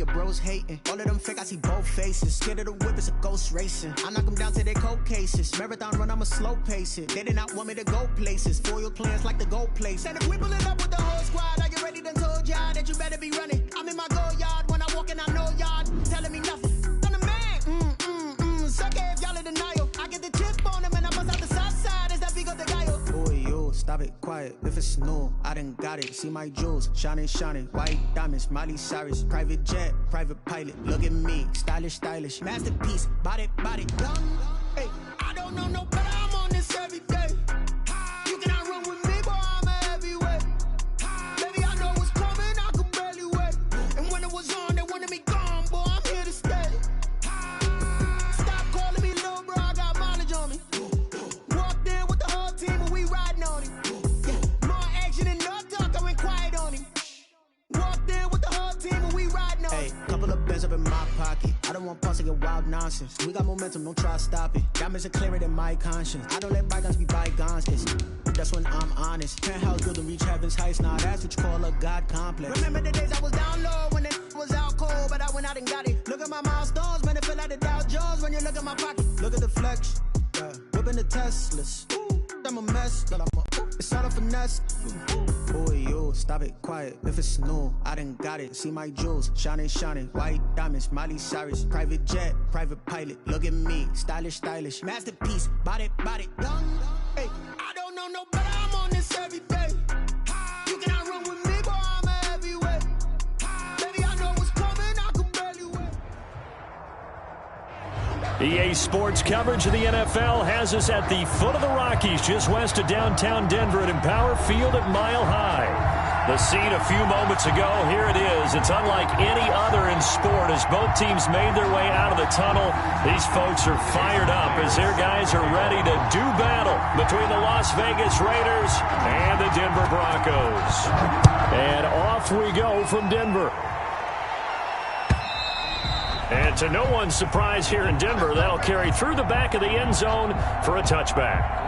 your bros hating. All of them fake, I see both faces. Scared of the whip, it's a ghost racing. I knock them down to their cold cases. Marathon run, I'ma slow pace it. They did not want me to go places. Foil plans like the gold place. And if we pulling up with the whole squad, are you ready? Done told y'all that you better be running. I'm in my go yard when I walk in, I know y'all telling me nothing. I'm the man. Suck it if y'all in denial. I get the chip on them and I bust out the south side. Is that big of the guy? Boy, yo, stop it, quiet. If it's new, I done got it. See my jewels, shining, white diamonds, Miley Cyrus, private jet, private pilot. Look at me, stylish, masterpiece, body, done. Hey, I don't know no better. I'm on this every day. You cannot run with me, boy. I'm a heavyweight. Baby, I know what's coming. I could barely wait. And when it was on, they wanted me gone, boy. I'm here to stay. Stop calling me little bro. I got mileage on me. Walked in with the whole team and we riding on him. Yeah, more action and no talk. I went quiet on him. Walked in with the whole team and we riding on him. Hey, couple of bands up in my pocket. I don't want pause to get wild nonsense. We got momentum, don't try to stop it. Diamonds are clearer than my conscience. I don't let bygones be bygones, cause that's when I'm honest. Penthouse building reach heaven's heights. Now that's what you call a God complex. Remember the days I was down low when it was out cold, but I went out and got it. Look at my milestones, man, it feel like the Dow Jones when you look at my pocket. Look at the flex, yeah. Whipping the Teslas. I'm a mess, but it's all a finesse. Boy, yo, stop it, quiet. If it's new, I done got it. See my jewels, shining, white diamonds, Miley Cyrus, private jet, private pilot. Look at me, stylish, masterpiece, body, done. Hey, I don't know no better. I'm on this every day. You cannot run with me, boy. I'm a heavyweight. Baby, I know what's coming. I could barely wait. EA Sports coverage of the NFL has us at the foot of the Rockies, just west of downtown Denver at Empower Field at Mile High. The scene a few moments ago, here it is. It's unlike any other in sport as both teams made their way out of the tunnel. These folks are fired up as their guys are ready to do battle between the Las Vegas Raiders and the Denver Broncos. And off we go from Denver. And to no one's surprise here in Denver, that'll carry through the back of the end zone for a touchback.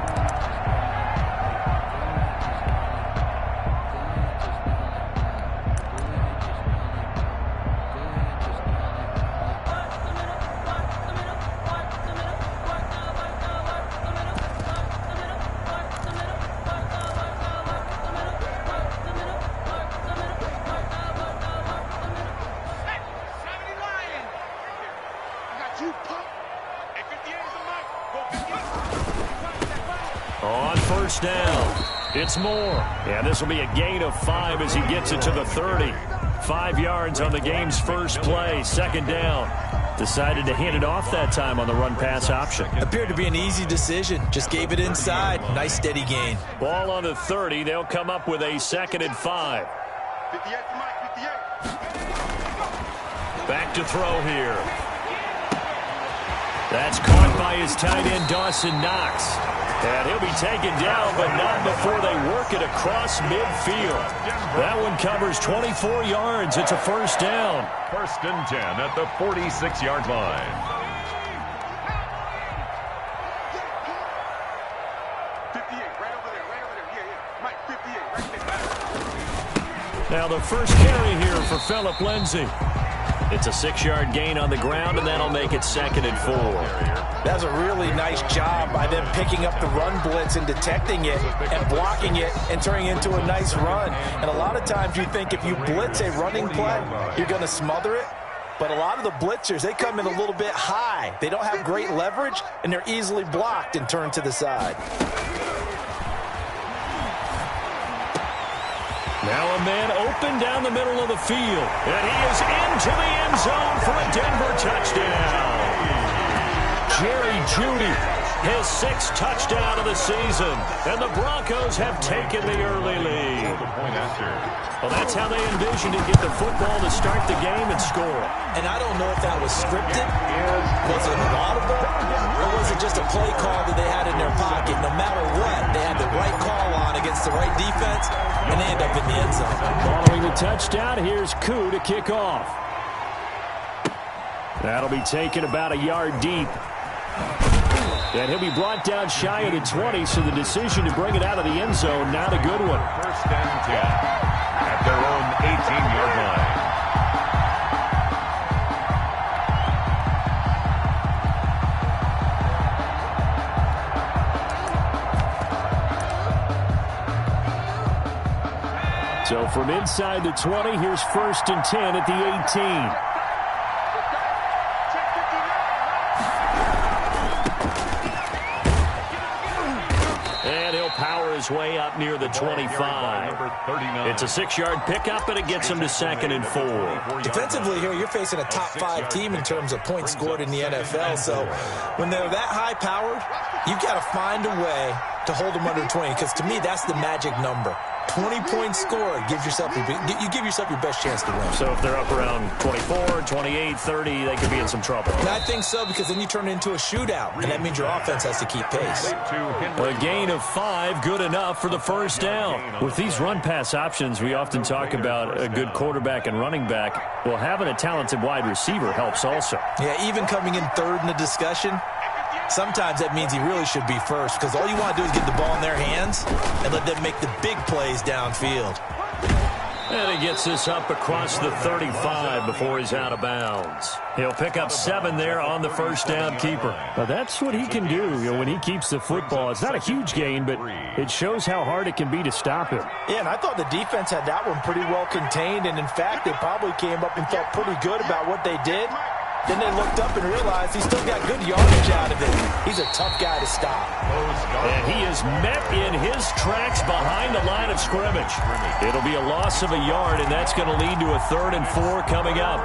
On first down, it's Moore. And this will be a gain of 5 as he gets it to the 30. 5 yards on the game's first play, second down. Decided to hand it off that time on the run-pass option. Appeared to be an easy decision. Just gave it inside. Nice steady gain. Ball on the 30. They'll come up with a 2nd and 5. 58. Back to throw here. That's caught by his tight end, Dawson Knox. And he'll be taken down, but not before they work it across midfield. That one covers 24 yards. It's a first down. 1st and 10 at the 46-yard line. Now the first carry here for Phillip Lindsay. It's a 6-yard gain on the ground, and that'll make it 2nd and 4. That's a really nice job by them picking up the run blitz and detecting it and blocking it and turning it into a nice run. And a lot of times you think if you blitz a running play, you're going to smother it. But a lot of the blitzers, they come in a little bit high. They don't have great leverage, and they're easily blocked and turned to the side. Now a man open down the middle of the field. And he is into the end zone for a Denver touchdown. Jerry Jeudy, his 6th touchdown of the season. And the Broncos have taken the early lead. Well, that's how they envisioned to get the football to start the game and score. And I don't know if that was scripted. Was it audible? Or was it just a play call that they had in their pocket? No matter what, they had the right call on against the right defense, and they end up in the end zone. Following the touchdown, here's Koo to kick off. That'll be taken about a yard deep. And he'll be brought down shy of the 20, so the decision to bring it out of the end zone, not a good one. 1st and 10 at their own 18-yard line. So from inside the 20, here's 1st and 10 at the 18. And he'll power his way up near the 25. It's a 6-yard pickup, and it gets him to 2nd and 4. Defensively here, you're facing a top 5 team in terms of points scored in the NFL. So when they're that high-powered, you've got to find a way to hold them under 20, because to me, that's the magic number. 20 points scored, you give yourself your best chance to win. So if they're up around 24, 28, 30, they could be in some trouble. And I think so, because then you turn it into a shootout, and that means your offense has to keep pace. A gain of 5, good enough for the 1st down. With these run-pass options, we often talk about a good quarterback and running back. Well, having a talented wide receiver helps also. Yeah, even coming in 3rd in the discussion, sometimes that means he really should be first, because all you want to do is get the ball in their hands and let them make the big plays downfield. And he gets this up across the 35 before he's out of bounds. He'll pick up 7 there on the 1st down keeper. Now that's what he can do, when he keeps the football. It's not a huge gain, but it shows how hard it can be to stop him. Yeah, and I thought the defense had that one pretty well contained, and in fact, they probably came up and felt pretty good about what they did. Then they looked up and realized he still got good yardage out of it. He's a tough guy to stop. And he is met in his tracks behind the line of scrimmage. It'll be a loss of a yard, and that's going to lead to a 3rd and 4 coming up.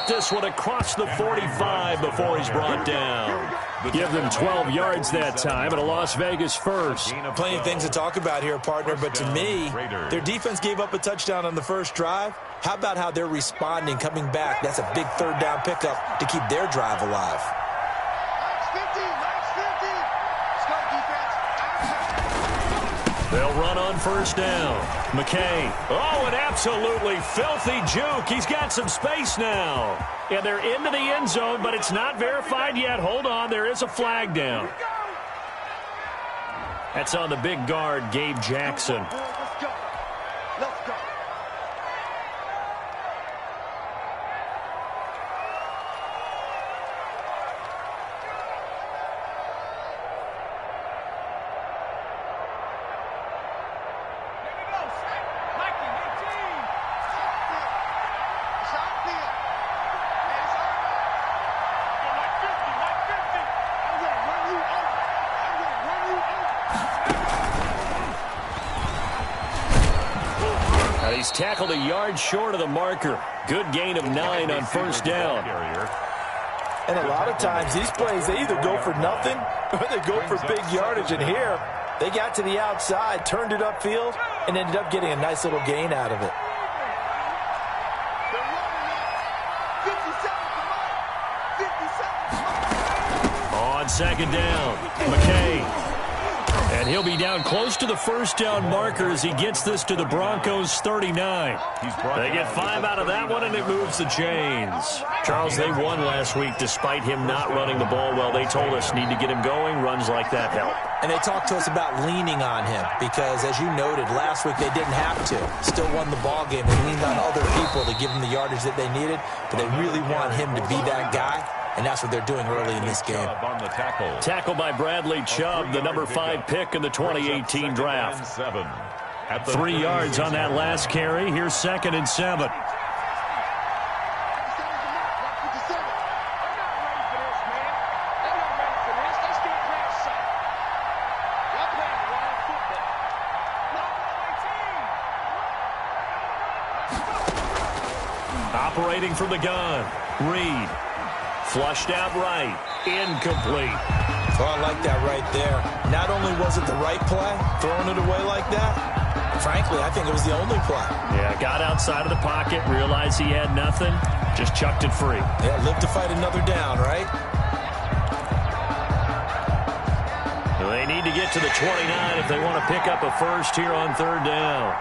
This one across the 45 before he's brought down. Give them 12 yards that time, and a Las Vegas 1st. Plenty of things to talk about here, partner, but to me, their defense gave up a touchdown on the 1st drive. How about how they're responding, coming back? That's a big 3rd down pickup to keep their drive alive. They'll run on 1st down. McKay. Oh, an absolutely filthy juke. He's got some space now. And they're into the end zone, but it's not verified yet. Hold on, there is a flag down. That's on the big guard, Gabe Jackson. He's tackled a yard short of the marker. Good gain of 9 on 1st down. And a lot of times these plays, they either go for nothing or they go for big yardage. And here, they got to the outside, turned it upfield, and ended up getting a nice little gain out of it. On 2nd down, McKay. And he'll be down close to the 1st down marker as he gets this to the Broncos 39. They get 5 out of that one, and it moves the chains. Charles, they won last week despite him not running the ball well. They told us need to get him going. Runs like that help. And they talked to us about leaning on him because, as you noted, last week they didn't have to. Still won the ball game. They leaned on other people to give them the yardage that they needed, but they really want him to be that guy. And that's what they're doing early in this game. Tackle by Bradley Chubb, the number 5 pick in the 2018 draft. 3 yards on that last carry. Here's 2nd and 7. Operating from the gun, Reed. Flushed out right. Incomplete. Oh, I like that right there. Not only was it the right play, throwing it away like that, frankly, I think it was the only play. Yeah, got outside of the pocket, realized he had nothing, just chucked it free. Yeah, live to fight another down, right? They need to get to the 29 if they want to pick up a 1st here on 3rd down.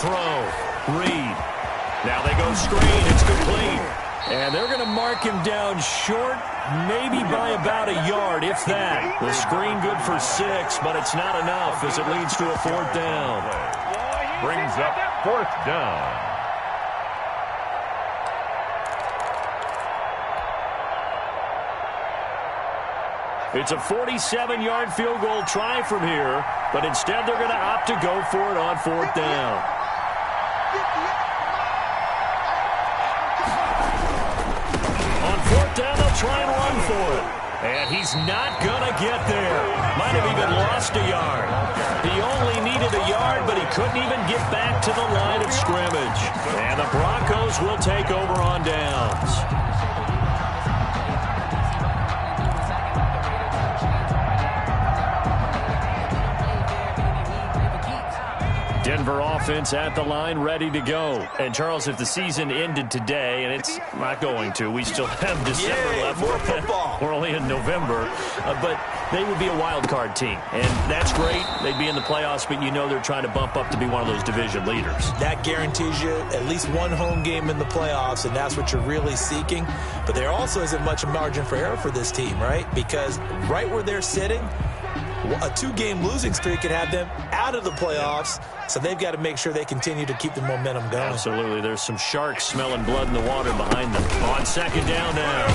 throw. Reed. Now they go screen. It's complete. And they're going to mark him down short, maybe by about a yard, if that. The screen good for 6, but it's not enough as it leads to a 4th down. Brings up 4th down. It's a 47-yard field goal try from here, but instead they're going to opt to go for it on 4th down. On 4th down, they'll try and run for it. And he's not going to get there. Might have even lost a yard. He only needed a yard, but he couldn't even get back to the line of scrimmage. And the Broncos will take over on downs. Denver offense at the line, ready to go. And, Charles, if the season ended today, and it's not going to, we still have December left. More football. We're only in November. But they would be a wild card team. And that's great. They'd be in the playoffs, but you know they're trying to bump up to be one of those division leaders. That guarantees you at least one home game in the playoffs, and that's what you're really seeking. But there also isn't much margin for error for this team, right? Because right where they're sitting, a 2-game losing streak could have them out of the playoffs, so they've got to make sure they continue to keep the momentum going. Absolutely. There's some sharks smelling blood in the water behind them. On 2nd down now,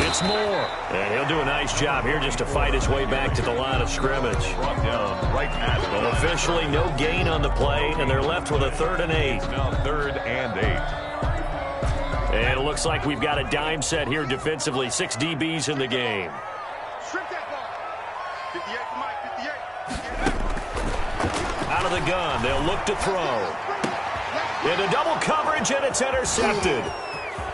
it's Moore. And he'll do a nice job here just to fight his way back to the line of scrimmage. Brought down right at the line. Officially no gain on the play, and they're left with a 3rd and 8. Now 3rd and 8. And it looks like we've got a dime set here defensively. 6 DBs in the game. Out of the gun, they'll look to throw. Into double coverage, and it's intercepted.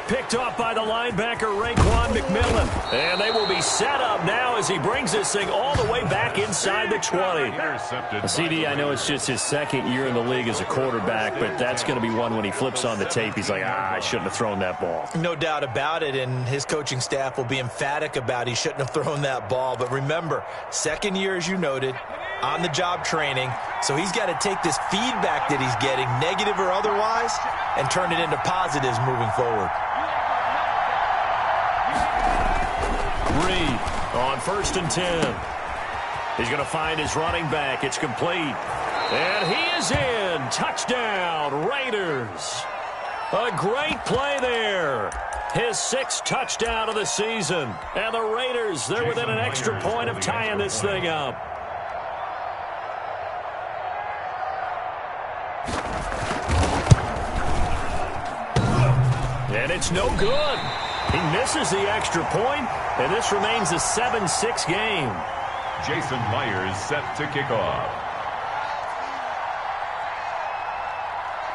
Picked off by the linebacker, Raekwon McMillan. And they will be set up now as he brings this thing all the way back inside the 20. CD, I know it's just his 2nd year in the league as a quarterback, but that's going to be one when he flips on the tape. He's like, I shouldn't have thrown that ball. No doubt about it, and his coaching staff will be emphatic about he shouldn't have thrown that ball. But remember, 2nd year, as you noted, on-the-job training, so he's got to take this feedback that he's getting, negative or otherwise, and turn it into positives moving forward. Reed on 1st and 10. He's going to find his running back. It's complete. And he is in. Touchdown, Raiders. A great play there. His 6th touchdown of the season. And the Raiders, they're within an extra point of tying this thing up. And it's no good. He misses the extra point, and this remains a 7-6 game. Jason Myers set to kick off.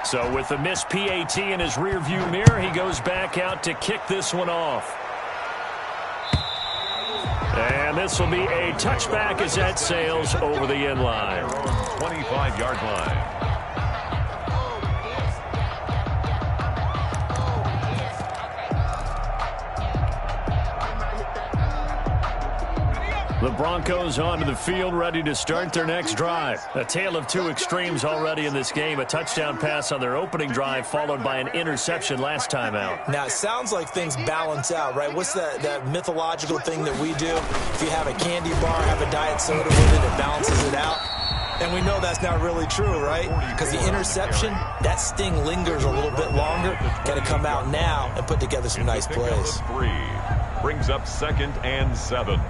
So with the missed PAT in his rearview mirror, he goes back out to kick this one off. And this will be a touchback as that sails over the end line. 25-yard line. The Broncos onto the field, ready to start their next drive. A tale of 2 extremes already in this game. A touchdown pass on their opening drive, followed by an interception last time out. Now, it sounds like things balance out, right? What's that mythological thing that we do? If you have a candy bar, have a diet soda with it, it balances it out. And we know that's not really true, right? Because the interception, that sting lingers a little bit longer. Got to come out now and put together some nice plays. 3 brings up 2nd and 7.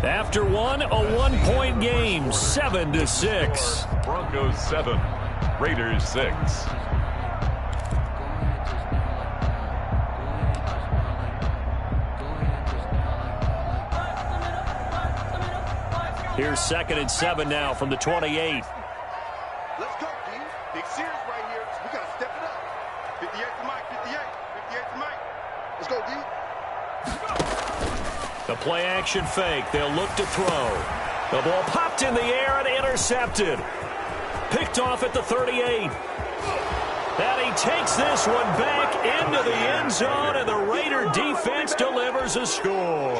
After one, a 1-point game, 7-6. Broncos 7, Raiders 6. Here's 2nd and 7 now from the 28. Let's go, D. Big series right here. We got to step it up. 58 to Mike, 58. 58 to Mike. Let's go, D. The play action fake. They'll look to throw. The ball popped in the air and intercepted. Picked off at the 38. And he takes this one back into the end zone, and the Raider defense delivers a score.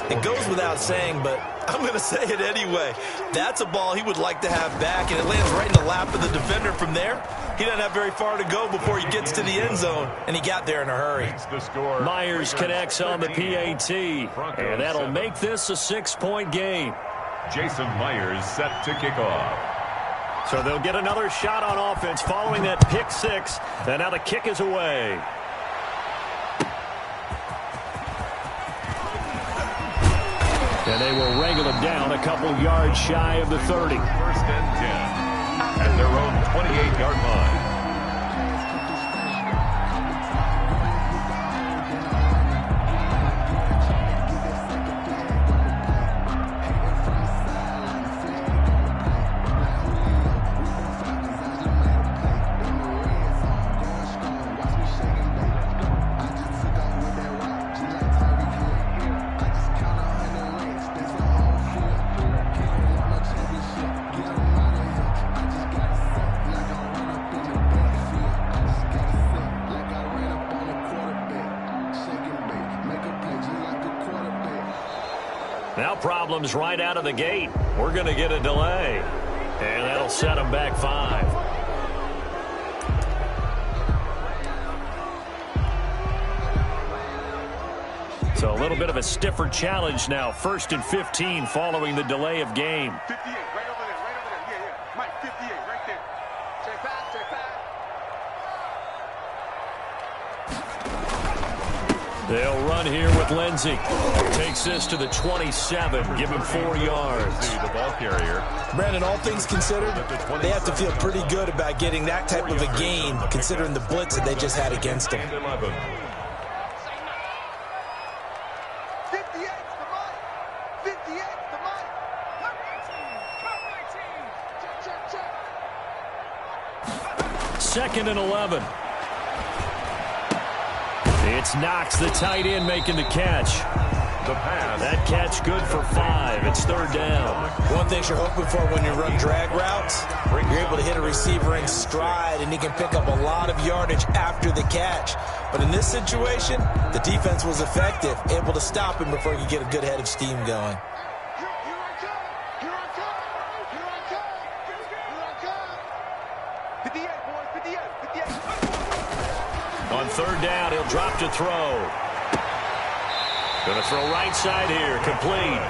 It goes without saying, but I'm going to say it anyway. That's a ball he would like to have back, and it lands right in the lap of the defender from there. He doesn't have very far to go before he gets to the end zone, and he got there in a hurry. Myers connects on the PAT, and that'll make this a 6-point game. Jason Myers set to kick off. So they'll get another shot on offense following that pick six, and now the kick is away. And they will wrangle him down a couple yards shy of the 30. First and 10 at their own 28-yard line. Now problems right out of the gate. We're going to get a delay. And that'll set them back 5. So a little bit of a stiffer challenge now. 1st and 15 following the delay of game. 58, right over there, Yeah, yeah. Mike, 58, right there. Check back, check back. They'll run here with Lindsey. Takes this to the 27. Give him 4 yards. The ball carrier. Brandon, all things considered, they have to feel pretty good about getting that type of a gain, considering the blitz that they just had against them. 58 to Mike. 58 to Mike. Check. 2nd and 11. It's Knox, the tight end, making the catch. The pass. That catch good for 5. It's 3rd down. One thing you're hoping for when you run drag routes, you're able to hit a receiver in stride, and he can pick up a lot of yardage after the catch. But in this situation, the defense was effective, able to stop him before he could get a good head of steam going. Here I come. 58, boys, 58. On 3rd down, he'll drop to throw. Going to throw right side here, complete.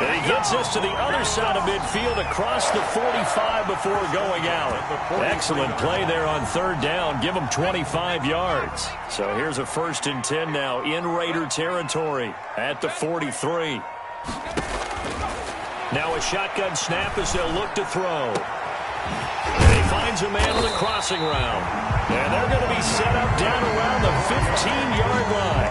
And he gets this to the other side of midfield across the 45 before going out. Excellent play there on 3rd down. Give him 25 yards. So here's a 1st and 10 now in Raider territory at the 43. Now a shotgun snap as they'll look to throw. And he finds a man on the crossing route. And they're going to be set up down around the 15-yard line.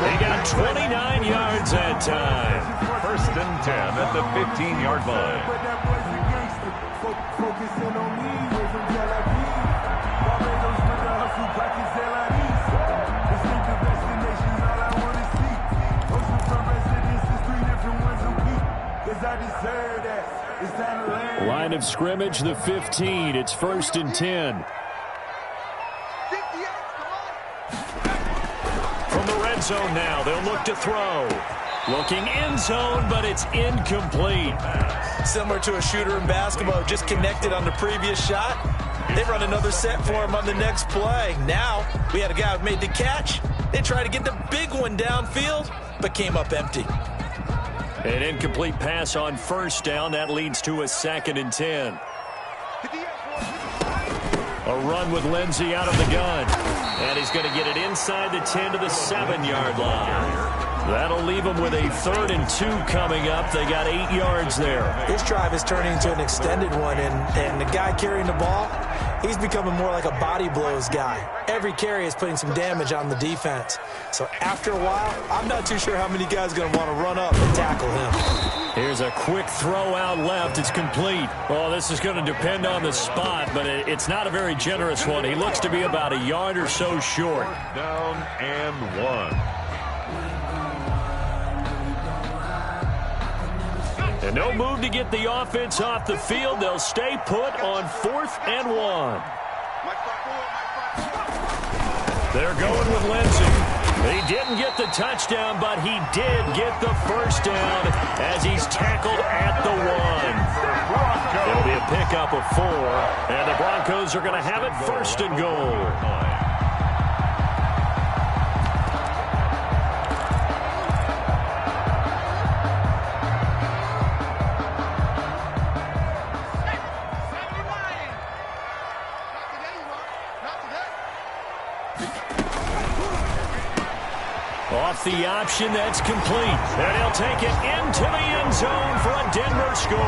They got 29 yards that time. 1st and 10 at the 15-yard line. Line of scrimmage, the 15. It's 1st and 10. From the red zone now, they'll look to throw. Looking end zone, but it's incomplete. Similar to a shooter in basketball, just connected on the previous shot. They run another set for him on the next play. Now, we had a guy who made the catch. They tried to get the big one downfield, but came up empty. An incomplete pass on 1st down. That leads to a 2nd and 10. A run with Lindsey out of the gun. And he's going to get it inside the 10 to the 7-yard line. That'll leave them with a 3rd and 2 coming up. They got 8 yards there. This drive is turning into an extended one, and the guy carrying the ball, he's becoming more like a body blows guy. Every carry is putting some damage on the defense. So after a while, I'm not too sure how many guys are going to want to run up and tackle him. Here's a quick throw out left. It's complete. Oh, this is going to depend on the spot, but it's not a very generous one. He looks to be about a yard or so short. Down and 1. And no move to get the offense off the field. They'll stay put on 4th and 1. Mike, They're going with Lindsay. He didn't get the touchdown, but he did get the first down as he's tackled at the 1. It'll be a pickup of 4, and the Broncos are going to have it first and goal. Off the option, that's complete. And he'll take it into the end zone for a Denver score.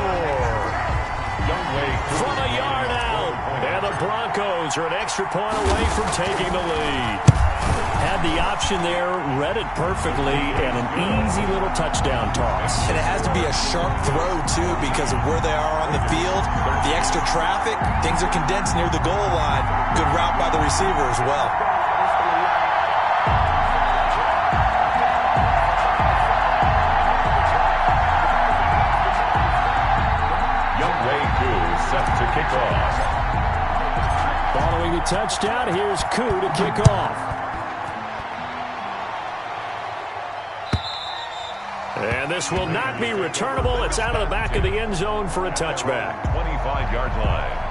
From a yard out. And the Broncos are an extra point away from taking the lead. Had the option there, read it perfectly, and an easy little touchdown toss. And it has to be a sharp throw, too, because of where they are on the field. The extra traffic, things are condensed near the goal line. Good route by the receiver as well. Set to kick off. Following the touchdown, here's Koo to kick off. And this will not be returnable. It's out of the back of the end zone for a touchback. 25-yard line.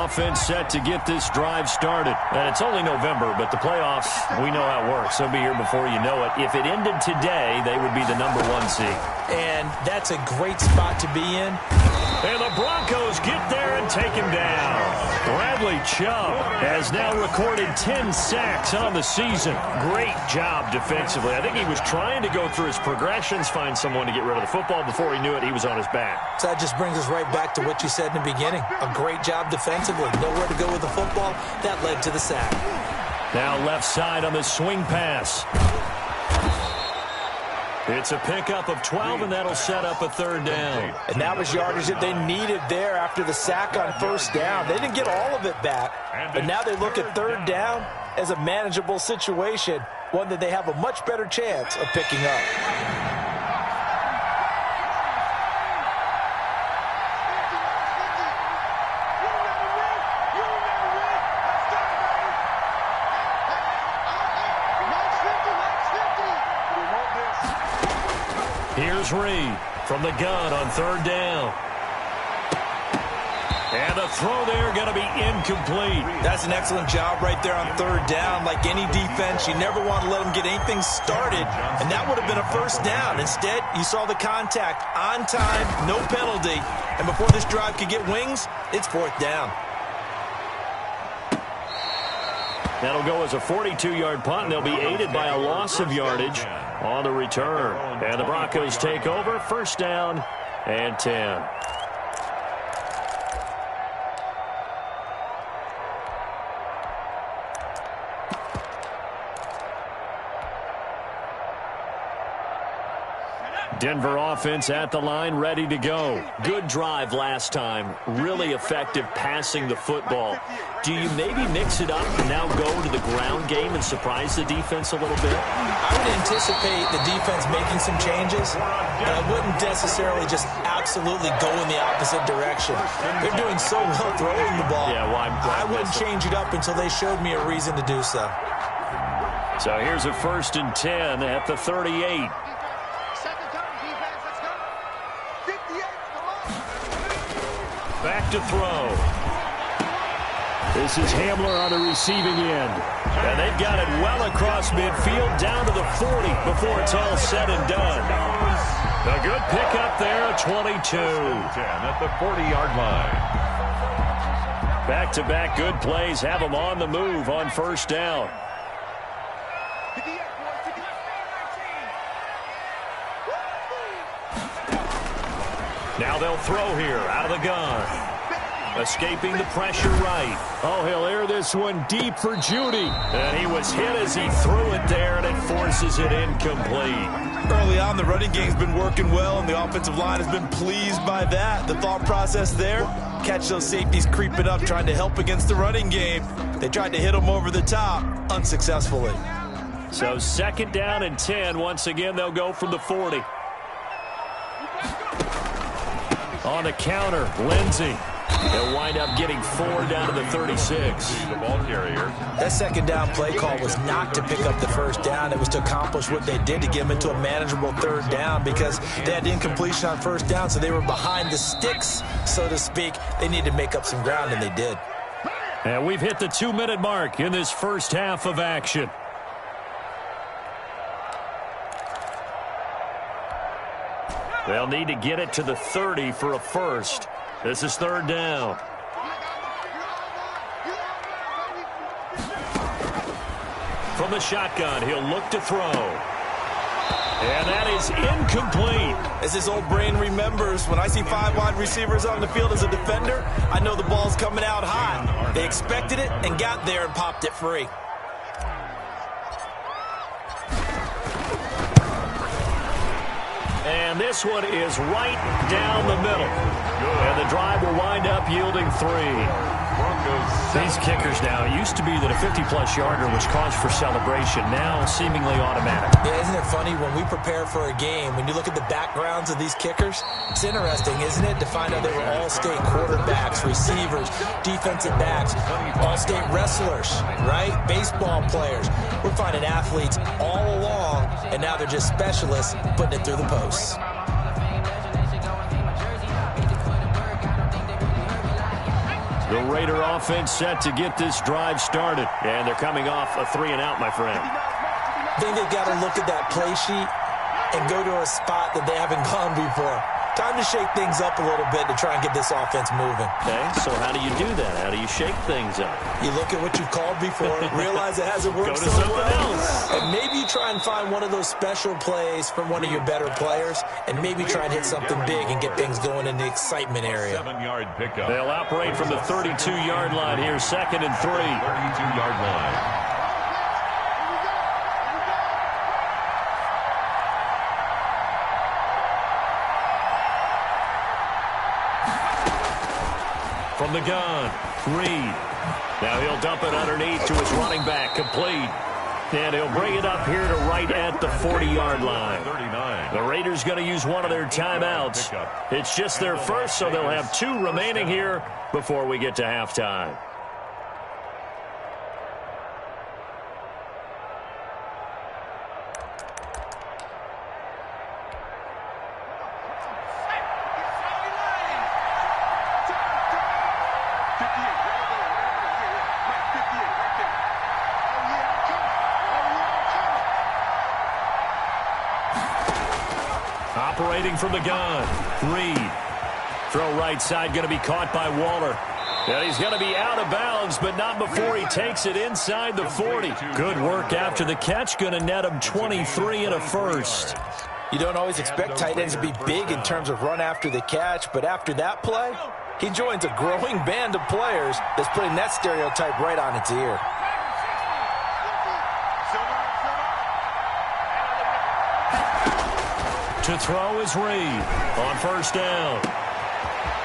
Offense set to get this drive started. And it's only November, but the playoffs, we know how it works. They'll be here before you know it. If it ended today, they would be the number 1 seed. And that's a great spot to be in. And the Broncos get there and take him down. Bradley Chubb has now recorded 10 sacks on the season. Great job defensively. I think he was trying to go through his progressions, find someone to get rid of the football. Before he knew it, he was on his back. So that just brings us right back to what you said in the beginning. A great job defensively. Nowhere to go with the football. That led to the sack. Now left side on the swing pass. It's a pickup of 12, and that'll set up a third down. And that was yardage that they needed there after the sack on first down. They didn't get all of it back, but now they look at third down as a manageable situation, one that they have a much better chance of picking up. Here's Reed from the gun on third down. And the throw there going to be incomplete. That's an excellent job right there on third down. Like any defense, you never want to let them get anything started, and that would have been a first down. Instead, you saw the contact on time, no penalty, and before this drive could get wings, it's fourth down. That'll go as a 42-yard punt, and they'll be aided by a loss of yardage on the return. And the Broncos take over, first down and 10. Denver offense at the line, ready to go. Good drive last time. Really effective passing the football. Do you maybe mix it up and now go to the ground game and surprise the defense a little bit? I would anticipate the defense making some changes, but I wouldn't necessarily just absolutely go in the opposite direction. They're doing so well throwing the ball. Yeah, well, I wouldn't change it up until they showed me a reason to do so. So here's a first and 10 at the 38. Back to throw. This is Hamler on the receiving end. And they've got it well across midfield down to the 40 before it's all said and done. A good pickup there at 22. 10 at the 40-yard line. Back-to-back good plays have them on the move on first down. Now they'll throw here out of the gun. Escaping the pressure right. Oh, he'll air this one deep for Judy. And he was hit as he threw it there, and it forces it incomplete. Early on, the running game's been working well, and the offensive line has been pleased by that. The thought process there, catch those safeties creeping up, trying to help against the running game. They tried to hit them over the top, unsuccessfully. So 2nd down and 10. Once again, they'll go from the 40. On the counter, Lindsey. They'll wind up getting 4 down to the 36. The ball carrier. That 2nd down play call was not to pick up the 1st down. It was to accomplish what they did, to get them into a manageable 3rd down, because they had incompletion on 1st down, so they were behind the sticks, so to speak. They needed to make up some ground, and they did. And we've hit the 2-minute mark in this first half of action. They'll need to get it to the 30 for a first. This is 3rd down. From the shotgun, he'll look to throw. And that is incomplete. As his old brain remembers, when I see 5 wide receivers on the field as a defender, I know the ball's coming out hot. They expected it and got there and popped it free. And this one is right down the middle. And the drive will wind up yielding 3. These kickers now, it used to be that a 50-plus yarder was cause for celebration, now seemingly automatic. Yeah, isn't it funny when we prepare for a game, when you look at the backgrounds of these kickers, it's interesting, isn't it, to find out they were all-state quarterbacks, receivers, defensive backs, all-state wrestlers, right? Baseball players. We're finding athletes all along, and now they're just specialists putting it through the posts. The Raider offense set to get this drive started. And they're coming off a 3-and-out, my friend. I think they've got to look at that play sheet and go to a spot that they haven't gone before. Time to shake things up a little bit to try and get this offense moving. Okay, so how do you do that? How do you shake things up? You look at what you've called before, realize it hasn't worked Go to so something well, else. and maybe you try and find one of those special plays from one of your better players, and maybe try and hit something big and get things going in the excitement area. 7-yard pickup. They'll operate from the 32-yard line here, 2nd and 3. 32-yard line. From the gun, Reed. Now he'll dump it underneath to his running back, complete. And he'll bring it up here to right at the 40-yard line. 39. The Raiders going to use one of their timeouts. It's just their first, so they'll have 2 remaining here before we get to halftime. Operating from the gun, Reed. Throw right side going to be caught by Waller. And he's going to be out of bounds, but not before he takes it inside the 40. Good work after the catch, going to net him 23 and a first. You don't always expect tight ends to be big in terms of run after the catch, but after that play, he joins a growing band of players that's putting that stereotype right on its ear. To throw is Reed on 1st down.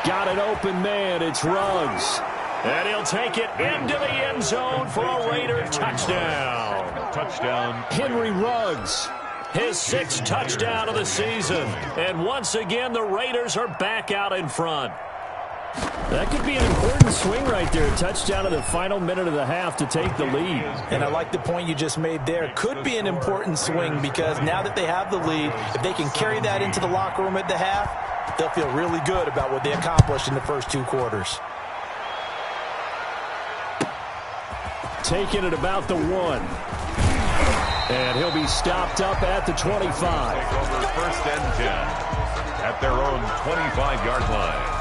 Got an open man, it's Ruggs. And he'll take it into the end zone for a Raider touchdown. Touchdown. Henry Ruggs, his 6th touchdown of the season. And once again, the Raiders are back out in front. That could be an important swing right there. Touchdown in the final minute of the half to take the lead. And I like the point you just made there. Could be an important swing because now that they have the lead, if they can carry that into the locker room at the half, they'll feel really good about what they accomplished in the first 2 quarters. Taking it about the 1. And he'll be stopped up at the 25. Take over 1st and 10 at their own 25-yard line.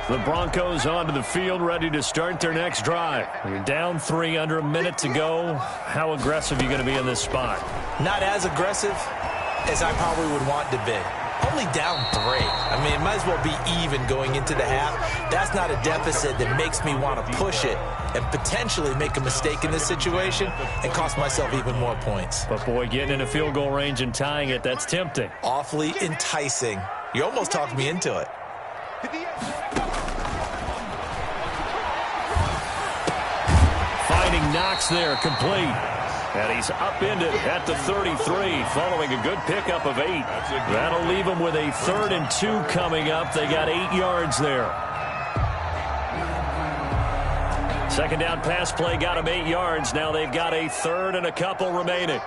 The Broncos onto the field, ready to start their next drive. You're down 3, under a minute to go. How aggressive are you going to be in this spot? Not as aggressive as I probably would want to be. Only down 3. I mean, it might as well be even going into the half. That's not a deficit that makes me want to push it and potentially make a mistake in this situation and cost myself even more points. But, boy, getting in a field goal range and tying it, that's tempting. Awfully enticing. You almost talked me into it. Finding Knox there, complete. And he's upended at the 33 following a good pickup of 8. That'll leave him with a 3rd and 2 coming up. They got 8 yards there. Second down pass play got him 8 yards. Now they've got a 3rd and a couple remaining.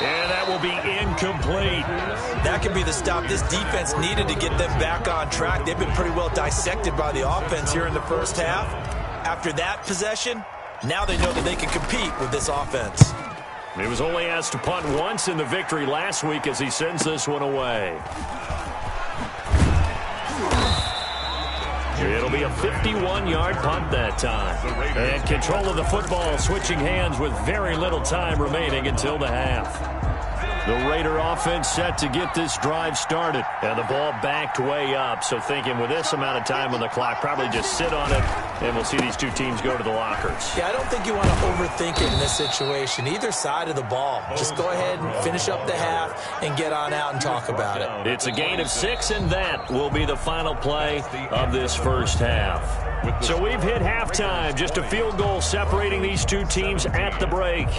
And that will be incomplete. That could be the stop this defense needed to get them back on track. They've been pretty well dissected by the offense here in the first half. After that possession, now they know that they can compete with this offense. He was only asked to punt once in the victory last week as he sends this one away. It'll be a 51-yard punt that time. And control of the football switching hands with very little time remaining until the half. The Raider offense set to get this drive started. And the ball backed way up. So thinking with this amount of time on the clock, probably just sit on it, and we'll see these two teams go to the lockers. Yeah, I don't think you want to overthink it in this situation. Either side of the ball. Just go ahead and finish up the half and get on out and talk about it. It's a gain of 6, and that will be the final play of this first half. So we've hit halftime. Just a field goal separating these two teams at the break.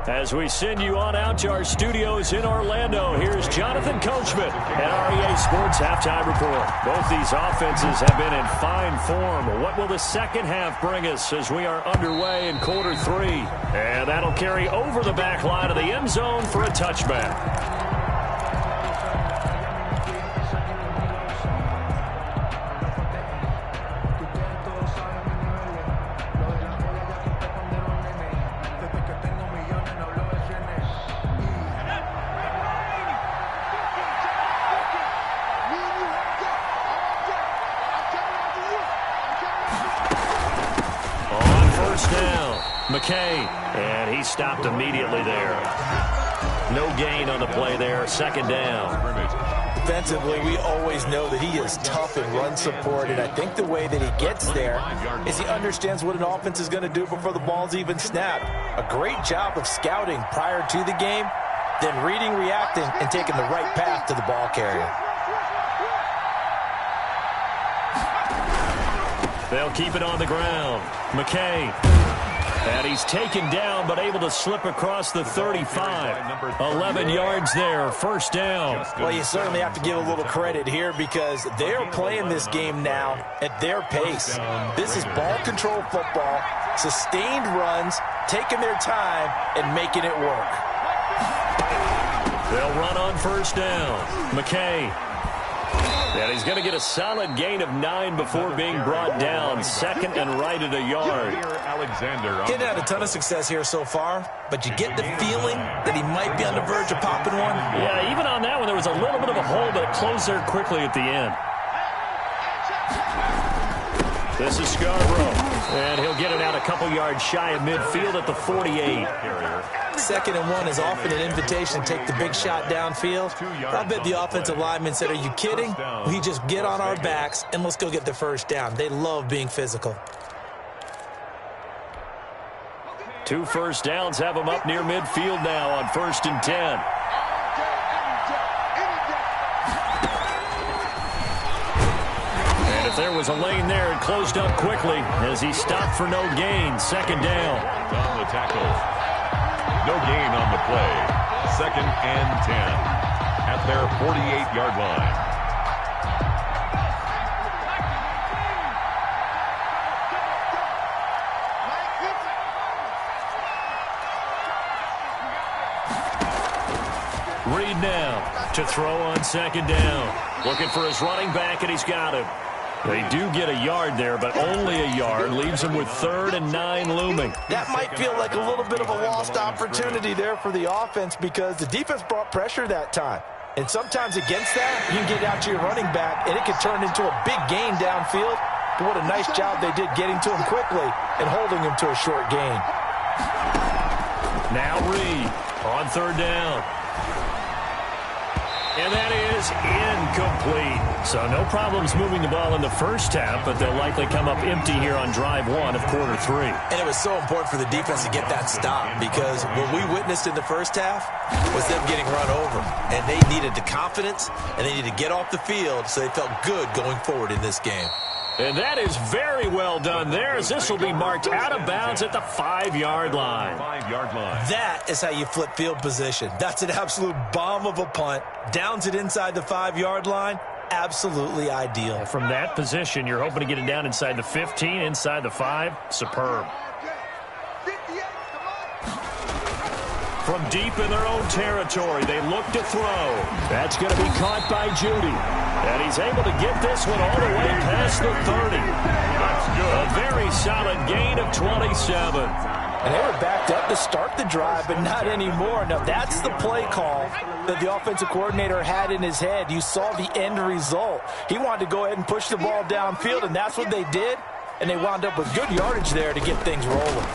As we send you on out to our studios in Orlando, here's Jonathan Coachman at REA Sports Halftime Report. Both these offenses have been in fine form. What will the second half bring us as we are underway in quarter 3? And that'll carry over the back line of the end zone for a touchback. McKay, and he stopped immediately there. No gain on the play there, second down. Defensively, we always know that he is tough in run support, and I think the way that he gets there is he understands what an offense is going to do before the ball's even snapped. A great job of scouting prior to the game, then reading, reacting, and taking the right path to the ball carrier. They'll keep it on the ground. McKay. And he's taken down, but able to slip across the 35. 11 yards there, first down. Well, you certainly have to give a little credit here because they're playing this game now at their pace. This is ball control football, sustained runs, taking their time, and making it work. They'll run on first down. McKay. And he's going to get a solid gain of 9 before being brought down. Second and right at a yard. Didn't have a ton of success here so far, but you get the feeling that he might be on the verge of popping one. Yeah, even on that one, there was a little bit of a hole, but it closed there quickly at the end. This is Scarborough, and he'll get it out a couple yards shy of midfield at the 48. Second and 1 is often an invitation to take the big shot downfield. I bet the offensive lineman said, are you kidding? We just get on our backs and let's go get the first down. They love being physical. 2 first downs have them up near midfield now on 1st and 10. And if there was a lane there, it closed up quickly as he stopped for no gain. Second down. On the tackle. No gain on the play. 2nd and 10 at their 48-yard line. Reed now to throw on second down. Looking for his running back, and he's got him. They do get a yard there, but only a yard. Leaves him with 3rd and 9 looming. That might feel like a little bit of a lost opportunity there for the offense because the defense brought pressure that time. And sometimes against that, you can get out to your running back, and it can turn into a big gain downfield. But what a nice job they did getting to him quickly and holding him to a short gain. Now Reed on third down. And that is incomplete. So no problems moving the ball in the first half, but they'll likely come up empty here on drive one of quarter three. And it was so important for the defense to get that stop, because what we witnessed in the first half was them getting run over. And they needed the confidence, and they needed to get off the field so they felt good going forward in this game. And that is very well done there, as this will be marked out of bounds at the 5-yard line. 5-yard line. That is how you flip field position. That's an absolute bomb of a punt. Downs it inside the 5-yard line. Absolutely ideal. From that position, you're hoping to get it down inside the 15, inside the 5. Superb. From deep in their own territory, they look to throw. That's going to be caught by Judy. And he's able to get this one all the way past the 30. That's good. A very solid gain of 27. And they were backed up to start the drive, but not anymore. Now, that's the play call that the offensive coordinator had in his head. You saw the end result. He wanted to go ahead and push the ball downfield, and that's what they did. And they wound up with good yardage there to get things rolling.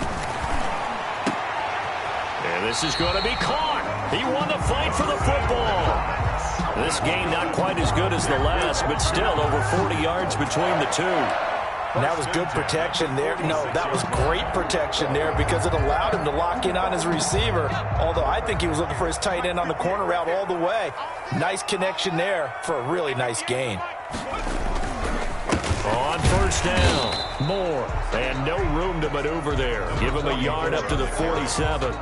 And this is going to be caught. He won the fight for the football. This game not quite as good as the last, but still over 40 yards between the two. And that was good protection there. No, that was great protection there because it allowed him to lock in on his receiver, although I think he was looking for his tight end on the corner route all the way. Nice connection there for a really nice gain. On first down, Moore, and no room to maneuver there. Give him a yard up to the 47.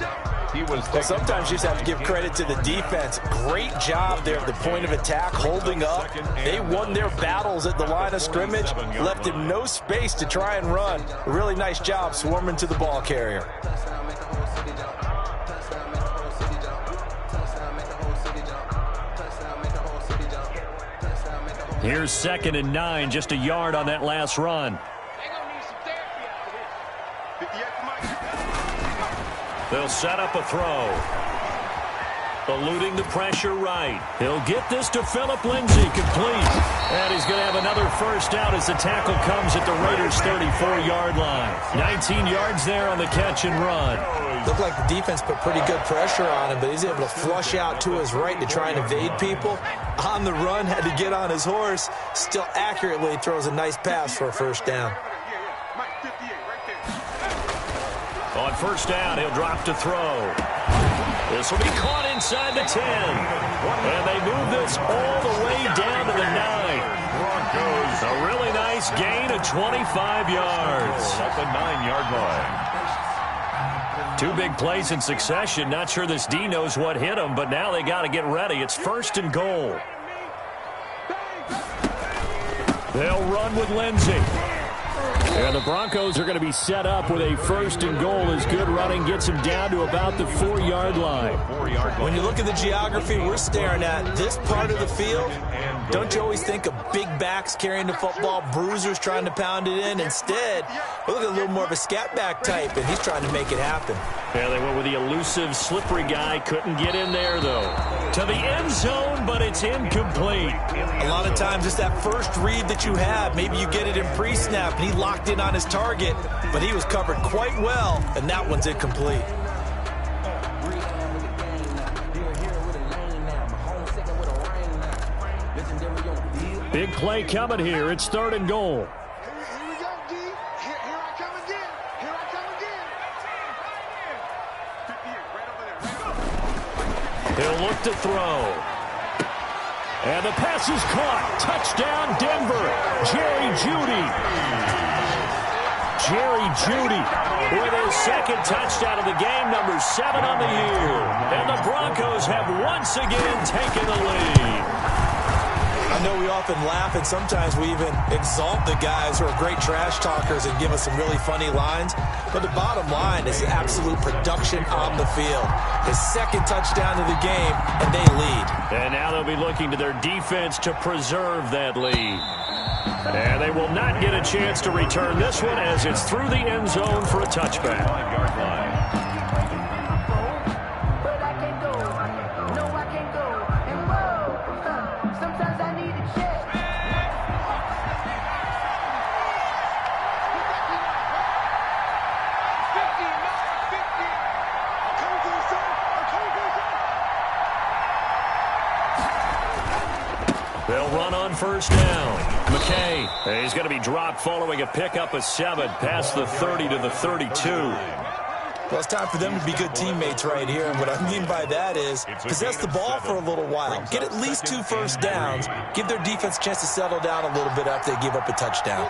Well, sometimes you just have to give credit to the defense. Great job there at the point of attack, holding up. They won their battles at the line of scrimmage, left him no space to try and run. A really nice job swarming to the ball carrier. Here's 2nd and 9, just a yard on that last run. They'll set up a throw. Eluding the pressure right. He'll get this to Phillip Lindsay, complete. And he's going to have another first down as the tackle comes at the Raiders' 34-yard line. 19 yards there on the catch and run. Looked like the defense put pretty good pressure on him, but he's able to flush out to his right to try and evade people. On the run, had to get on his horse. Still accurately throws a nice pass for a first down. On first down, he'll drop to throw. This will be caught inside the 10. And they move this all the way down to the 9. Broncos, a really nice gain of 25 yards. At the 9-yard line. 2 big plays in succession. Not sure this D knows what hit him, but now they got to get ready. It's 1st and goal. They'll run with Lindsay. And the Broncos are going to be set up with a 1st and goal as good running gets him down to about the 4-yard line. When you look at the geography we're staring at, this part of the field, don't you always think of big backs carrying the football, bruisers trying to pound it in? Instead, we're looking at a little more of a scat back type, and he's trying to make it happen. Yeah, they went with the elusive, slippery guy. Couldn't get in there, though. To the end zone, but it's incomplete. A lot of times it's that first read that you have. Maybe you get it in pre-snap, and he locked in on his target, but he was covered quite well, and that one's incomplete. Big play coming here. It's 3rd and goal. He'll look to throw. And the pass is caught. Touchdown, Denver. Jerry Jeudy. Jerry Jeudy with his 2nd touchdown of the game, number 7 on the year. And the Broncos have once again taken the lead. I know we often laugh, and sometimes we even exalt the guys who are great trash talkers and give us some really funny lines. But the bottom line is the absolute production on the field. His 2nd touchdown of the game, and they lead. And now they'll be looking to their defense to preserve that lead. And they will not get a chance to return this one as it's through the end zone for a touchback. 5-yard line. first down. McKay. He's going to be dropped following a pickup of 7 past the 30 to the 32. Well, it's time for them to be good teammates right here. And what I mean by that is possess the ball for a little while. Get at least 2 first downs. Give their defense a chance to settle down a little bit after they give up a touchdown.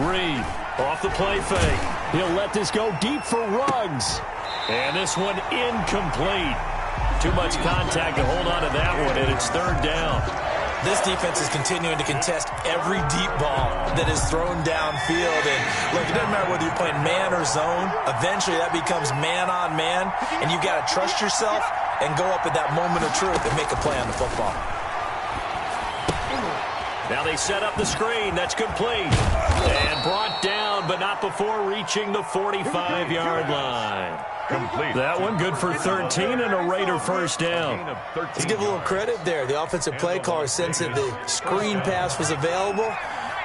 Reed off the play fake. He'll let this go deep for Ruggs. And this one incomplete. Too much contact to hold on to that one, and it's third down. This defense is continuing to contest every deep ball that is thrown downfield. And look, it doesn't matter whether you're playing man or zone. Eventually, that becomes man on man, and you've got to trust yourself and go up at that moment of truth and make a play on the football. Now they set up the screen. That's complete. And brought down, but not before reaching the 45-yard line. Complete. That one good for 13 and a Raider first down. Let's give a little credit there. The offensive play caller sensed that the screen pass was available.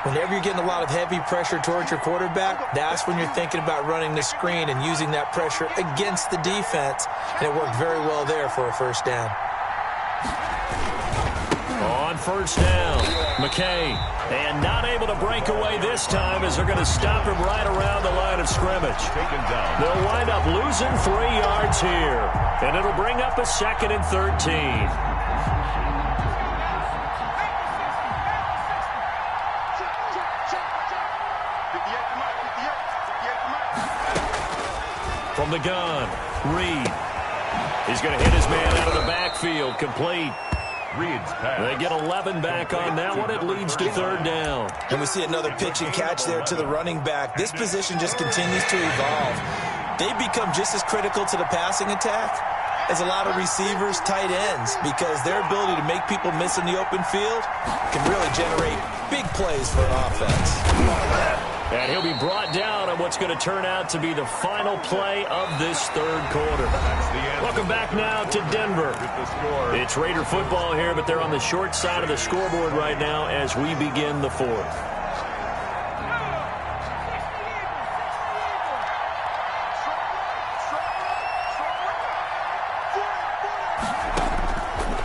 Whenever you're getting a lot of heavy pressure towards your quarterback, that's when you're thinking about running the screen and using that pressure against the defense. And it worked very well there for a first down. On first down, McKay. And not able to break away this time as they're going to stop him right around the line of scrimmage. They'll wind up losing 3 yards here. And it'll bring up a 2nd and 13. From the gun, Reed. He's going to hit his man out of the backfield, complete. Reed's pass. They get 11 back on that one. It leads to third down. And we see another pitch and catch there to the running back. This position just continues to evolve. They become just as critical to the passing attack as a lot of receivers, tight ends, because their ability to make people miss in the open field can really generate big plays for an offense. And he'll be brought down on what's going to turn out to be the final play of this third quarter. Welcome back now to Denver. It's Raider football here, but they're on the short side of the scoreboard right now as we begin the fourth.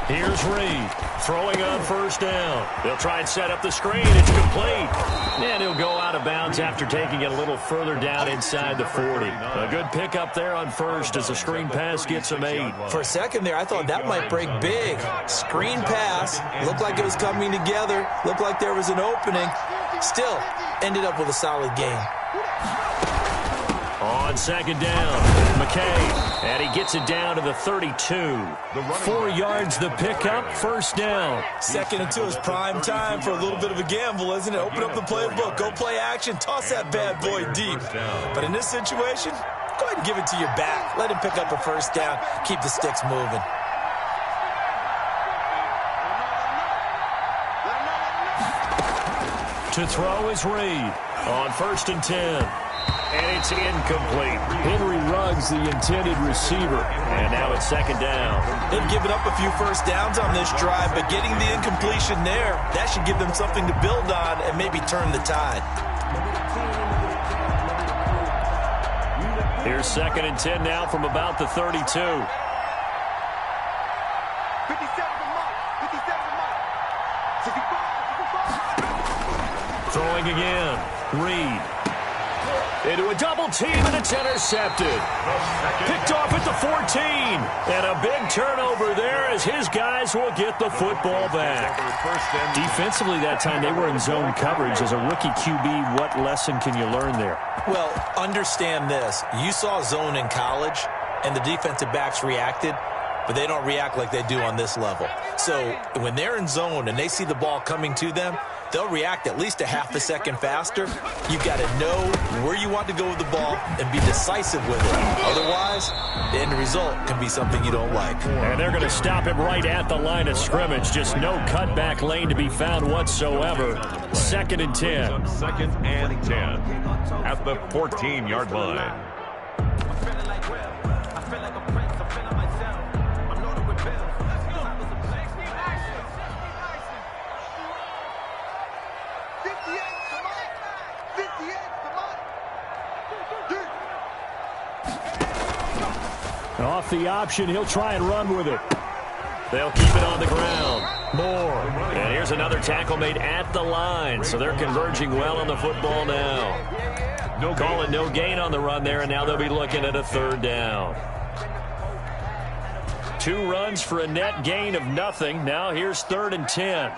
Here's Reed throwing on first down. They'll try and set up the screen. It's complete. And he'll go out of bounds after taking it a little further down inside the 40. A good pickup there on first as the screen pass gets him 8. For a second there, I thought that might break big. Screen pass. Looked like it was coming together. Looked like there was an opening. Still ended up with a solid gain. On second down, McKay, and he gets it down to the 32. 4 yards the pickup, first down. 2nd and 2 is prime time for a little bit of a gamble, isn't it? Open up the playbook, go play action, toss that bad boy deep. But in this situation, go ahead and give it to your back. Let him pick up a first down, keep the sticks moving. To throw is Reed on 1st and 10. And it's incomplete. Henry Ruggs, the intended receiver. And now it's 2nd down. They've given up a few first downs on this drive, but getting the incompletion there, that should give them something to build on and maybe turn the tide. Here's 2nd and 10 now from about the 32. 57 mark. 57 mark. 65. Throwing again. Reed. Into a double team, and it's intercepted. Picked off at the 14. And a big turnover there as his guys will get the football back. Defensively that time, they were in zone coverage. As a rookie QB, what lesson can you learn there? Well, understand this. You saw zone in college, and the defensive backs reacted, but they don't react like they do on this level. So when they're in zone and they see the ball coming to them, they'll react at least a half a second faster. You've got to know where you want to go with the ball and be decisive with it. Otherwise, the end result can be something you don't like. And they're going to stop him right at the line of scrimmage. Just no cutback lane to be found whatsoever. 2nd and 10. 2nd and 10 at the 14-yard line. Off the option, he'll try and run with it. They'll keep it on the ground. Moore. And here's another tackle made at the line. So they're converging well on the football now. Calling no gain on the run there, and now they'll be looking at a 3rd down. 2 runs for a net gain of nothing. Now here's 3rd and 10.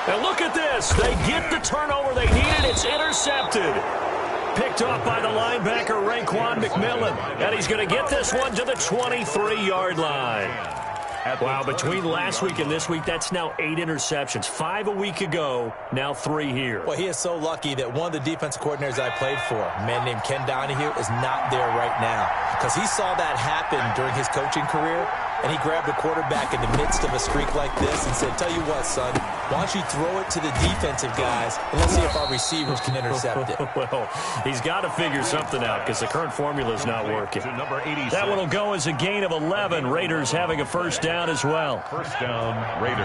And look at this. They get the turnover they needed. It's intercepted. Picked off by the linebacker, Raekwon McMillan. And he's going to get this one to the 23-yard line. Wow, between last week and this week, that's now 8 interceptions. 5 a week ago, now 3 here. Well, he is so lucky that one of the defensive coordinators I played for, a man named Ken Donahue, is not there right now. Because he saw that happen during his coaching career, and he grabbed a quarterback in the midst of a streak like this and said, tell you what, son, why don't you throw it to the defensive guys, and let's see if our receivers can intercept it. Well, he's got to figure something out because the current formula is not working. That one will go as a gain of 11. Raiders having a 1st down as well. 1st down, Raiders.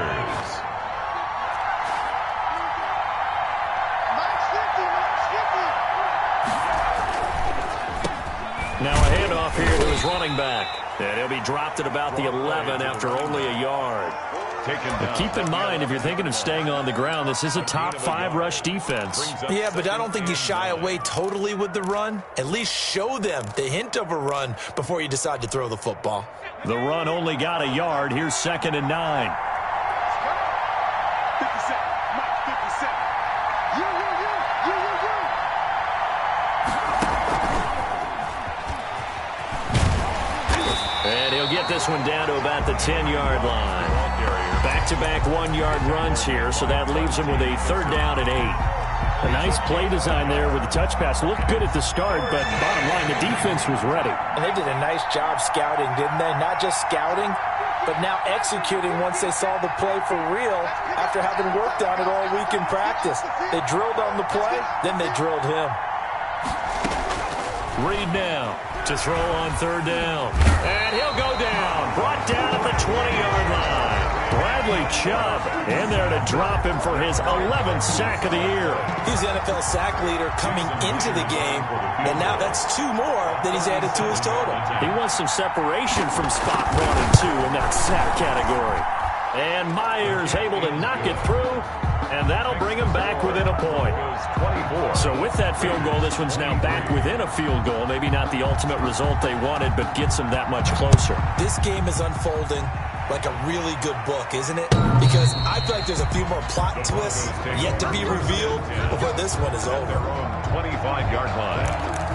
Now a handoff here to his running back. And he'll be dropped at about the 11 after only a yard. But keep in mind, if you're thinking of staying on the ground, this is a top 5 rush defense. Yeah, but I don't think you shy away totally with the run. At least show them the hint of a run before you decide to throw the football. The run only got a yard. Here's 2nd and 9. 57, Mike, 57. You. And he'll get this one down to about the 10-yard line. Back-to-back 1-yard runs here, so that leaves him with a 3rd down and 8. A nice play design there with the touch pass. Looked good at the start, but bottom line, the defense was ready. And they did a nice job scouting, didn't they? Not just scouting, but now executing once they saw the play for real after having worked on it all week in practice. They drilled on the play, then they drilled him. Reed now to throw on 3rd down. And he'll go down. Brought down at the 20-yard line. Bradley Chubb in there to drop him for his 11th sack of the year. He's the NFL sack leader coming into the game, and now that's 2 more that he's added to his total. He wants some separation from spot 1 and 2 in that sack category. And Myers able to knock it through, and that'll bring him back within a point. So with that field goal, this one's now back within a field goal. Maybe not the ultimate result they wanted, but gets them that much closer. This game is unfolding like a really good book, isn't it? Because I feel like there's a few more plot twists yet to be revealed before this one is over. 25-yard line.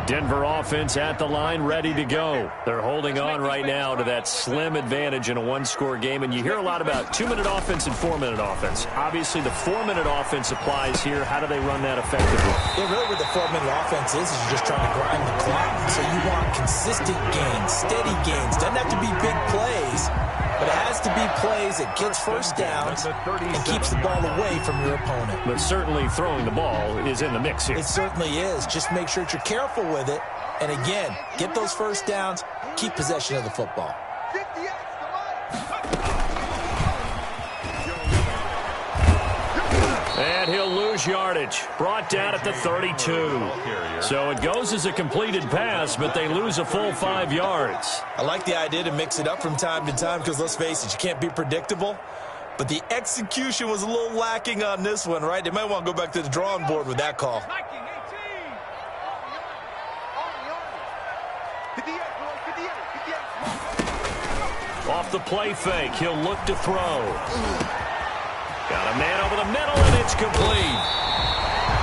Denver offense at the line, ready to go. They're holding on right now to that slim advantage in a 1-score game. And you hear a lot about 2-minute offense and 4-minute offense. Obviously, the 4-minute offense applies here. How do they run that effectively? Yeah, really what the 4-minute offense is you're just trying to grind the clock. So you want consistent gains, steady gains. Doesn't have to be big plays, but it has to be plays that gets 1st downs and keeps the ball away from your opponent. But certainly throwing the ball is in the mix here. It certainly is. Just make sure that you're careful with it. And again, get those 1st downs, keep possession of the football. 58's And he'll lose yardage. Brought down at the 32. So it goes as a completed pass, but they lose a full 5 yards. I like the idea to mix it up from time to time because, let's face it, you can't be predictable. But the execution was a little lacking on this one, right? They might want to go back to the drawing board with that call. Off the play fake, he'll look to throw. Got a man over the middle, and it's complete.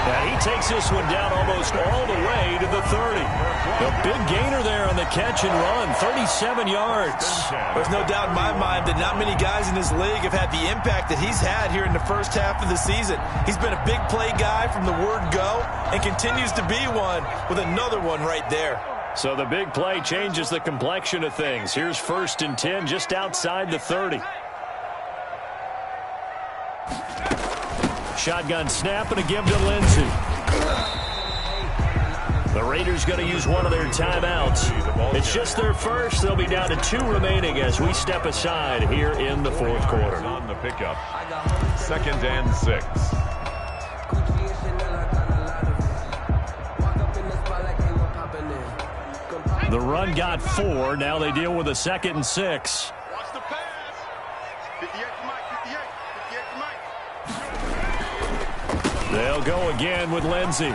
And he takes this one down almost all the way to the 30. A big gainer there on the catch and run, 37 yards. There's no doubt in my mind that not many guys in this league have had the impact that he's had here in the first half of the season. He's been a big play guy from the word go and continues to be one with another one right there. So the big play changes the complexion of things. Here's 1st and 10 just outside the 30. Shotgun snap and a give to Lindsey. The Raiders going to use one of their timeouts. It's just their first. They'll be down to 2 remaining as we step aside here in the fourth quarter. On the pickup. 2nd and 6. The run got 4. Now they deal with a 2nd and 6. Watch the pass. 58 to Mike, 58 to Mike. They'll go again with Lindsey.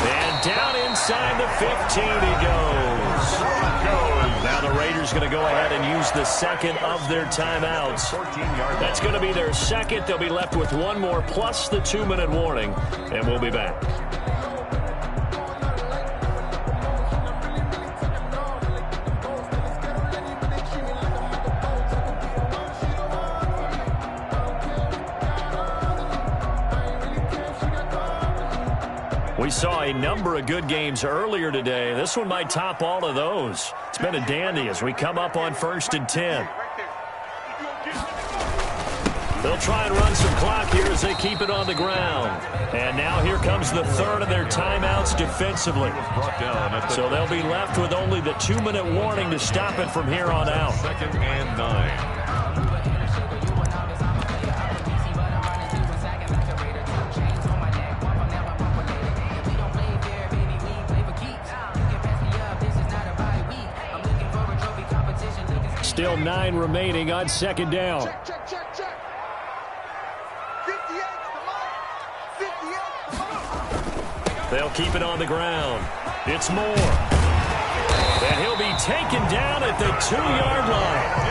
And down inside the 15 he goes. Now the Raiders going to go ahead and use the second of their timeouts. That's going to be their second. They'll be left with one more plus the 2-minute warning. And we'll be back. We saw a number of good games earlier today. This one might top all of those. It's been a dandy as we come up on 1st and 10. They'll try and run some clock here as they keep it on the ground. And now here comes the third of their timeouts defensively. So they'll be left with only the 2-minute warning to stop it from here on out. 2nd and 9. Still 9 remaining on 2nd down. Check. 58 to Mike. They'll keep it on the ground. It's Moore. And he'll be taken down at the 2-yard line.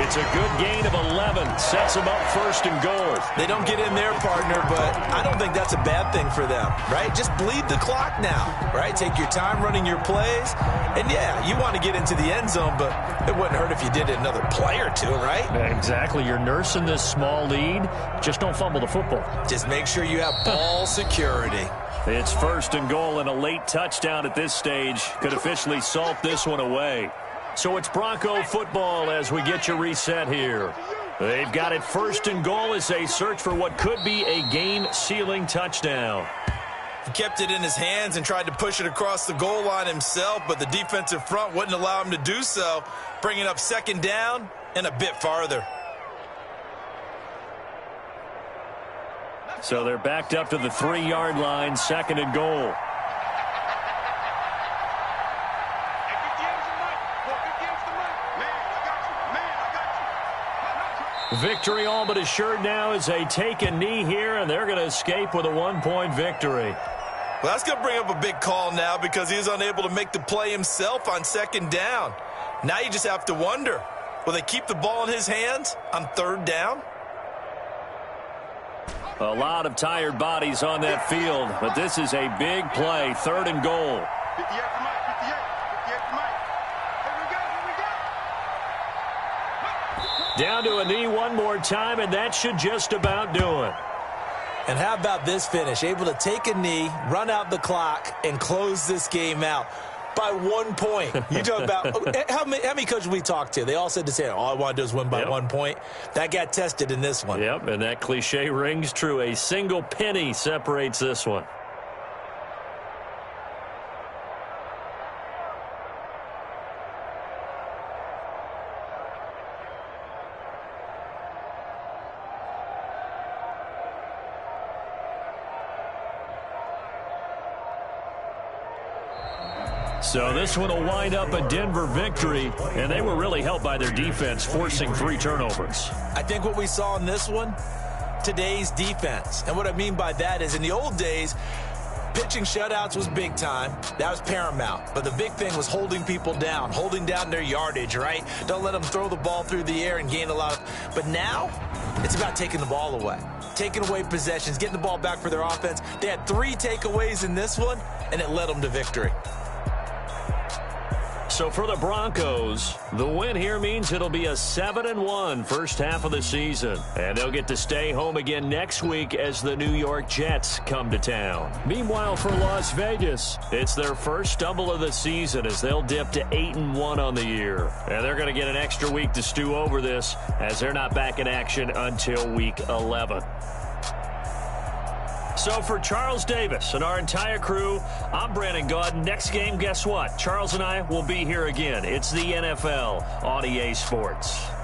It's a good gain of 11. Sets them up 1st and goal. They don't get in there, partner, but I don't think that's a bad thing for them, right? Just bleed the clock now, right? Take your time running your plays. And, yeah, you want to get into the end zone, but it wouldn't hurt if you did it another play or two, right? Exactly. You're nursing this small lead. Just don't fumble the football. Just make sure you have ball security. It's 1st and goal, and a late touchdown at this stage could officially salt this one away. So it's Bronco football as we get you reset here. They've got it 1st and goal as they search for what could be a game-sealing touchdown. He kept it in his hands and tried to push it across the goal line himself, but the defensive front wouldn't allow him to do so, bringing up 2nd down and a bit farther. So they're backed up to the 3-yard line, 2nd and goal. Victory all but assured now as they take a knee here, and they're going to escape with a 1-point victory. Well, that's going to bring up a big call now because he was unable to make the play himself on 2nd down. Now you just have to wonder, will they keep the ball in his hands on 3rd down? A lot of tired bodies on that field, but this is a big play, 3rd and goal. 58 to Mike, 58 to Mike. Here we go. Down to a knee one more time, and that should just about do it. And how about this finish? Able to take a knee, run out the clock, and close this game out by 1 point. You talk about how many coaches we talked to? They all said the same. All I want to do is win by 1 point. That got tested in this one. Yep, and that cliche rings true. A single penny separates this one. So this one will wind up a Denver victory, and they were really helped by their defense, forcing 3 turnovers. I think what we saw in this one, today's defense. And what I mean by that is in the old days, pitching shutouts was big time. That was paramount. But the big thing was holding people down, holding down their yardage, right? Don't let them throw the ball through the air and gain a lot of... But now, it's about taking the ball away. Taking away possessions, getting the ball back for their offense. They had 3 takeaways in this one, and it led them to victory. So for the Broncos, the win here means it'll be a 7-1 first half of the season. And they'll get to stay home again next week as the New York Jets come to town. Meanwhile, for Las Vegas, it's their first stumble of the season as they'll dip to 8-1 on the year. And they're going to get an extra week to stew over this as they're not back in action until week 11. So for Charles Davis and our entire crew, I'm Brandon Gaudin. Next game, guess what? Charles and I will be here again. It's the NFL on EA Sports.